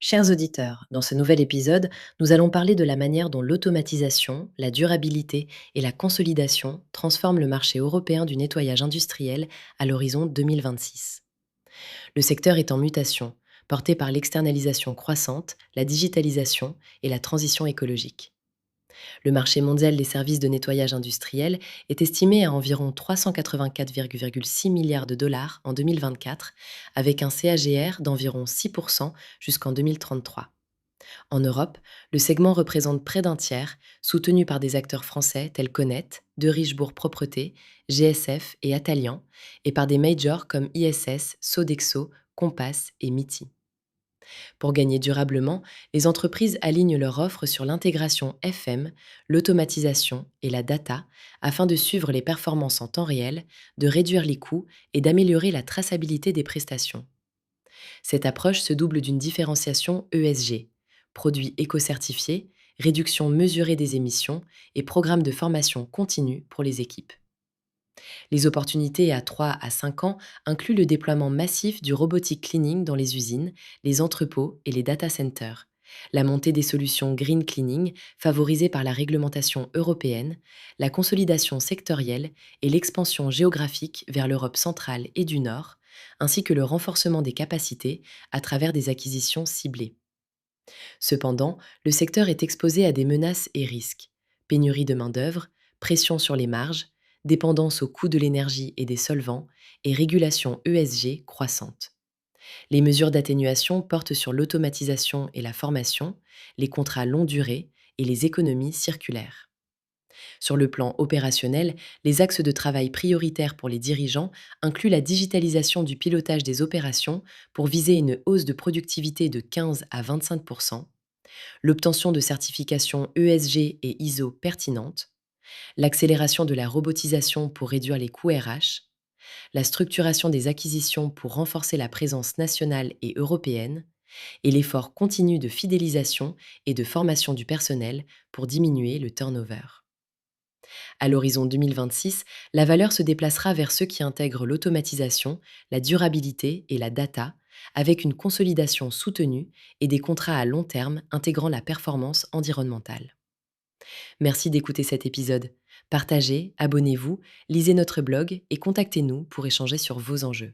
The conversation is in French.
Chers auditeurs, dans ce nouvel épisode, nous allons parler de la manière dont l'automatisation, la durabilité et la consolidation transforment le marché européen du nettoyage industriel à l'horizon 2026. Le secteur est en mutation, porté par l'externalisation croissante, la digitalisation et la transition écologique. Le marché mondial des services de nettoyage industriel est estimé à environ 384,6 milliards de dollars en 2024, avec un CAGR d'environ 6% jusqu'en 2033. En Europe, le segment représente près d'un tiers, soutenu par des acteurs français tels qu'Onet, De Richebourg Propreté, GSF et Atalian, et par des majors comme ISS, Sodexo, Compass et Miti. Pour gagner durablement, les entreprises alignent leur offre sur l'intégration FM, l'automatisation et la data afin de suivre les performances en temps réel, de réduire les coûts et d'améliorer la traçabilité des prestations. Cette approche se double d'une différenciation ESG, produits éco-certifiés, réduction mesurée des émissions et programme de formation continue pour les équipes. Les opportunités à 3 à 5 ans incluent le déploiement massif du robotic cleaning dans les usines, les entrepôts et les data centers, la montée des solutions green cleaning favorisée par la réglementation européenne, la consolidation sectorielle et l'expansion géographique vers l'Europe centrale et du Nord, ainsi que le renforcement des capacités à travers des acquisitions ciblées. Cependant, le secteur est exposé à des menaces et risques: pénurie de main-d'œuvre, pression sur les marges, dépendance au coût de l'énergie et des solvants, et régulation ESG croissante. Les mesures d'atténuation portent sur l'automatisation et la formation, les contrats longue durée et les économies circulaires. Sur le plan opérationnel, les axes de travail prioritaires pour les dirigeants incluent la digitalisation du pilotage des opérations pour viser une hausse de productivité de 15 à 25, l'obtention de certifications ESG et ISO pertinentes, l'accélération de la robotisation pour réduire les coûts RH, la structuration des acquisitions pour renforcer la présence nationale et européenne, et l'effort continu de fidélisation et de formation du personnel pour diminuer le turnover. À l'horizon 2026, la valeur se déplacera vers ceux qui intègrent l'automatisation, la durabilité et la data, avec une consolidation soutenue et des contrats à long terme intégrant la performance environnementale. Merci d'écouter cet épisode. Partagez, abonnez-vous, lisez notre blog et contactez-nous pour échanger sur vos enjeux.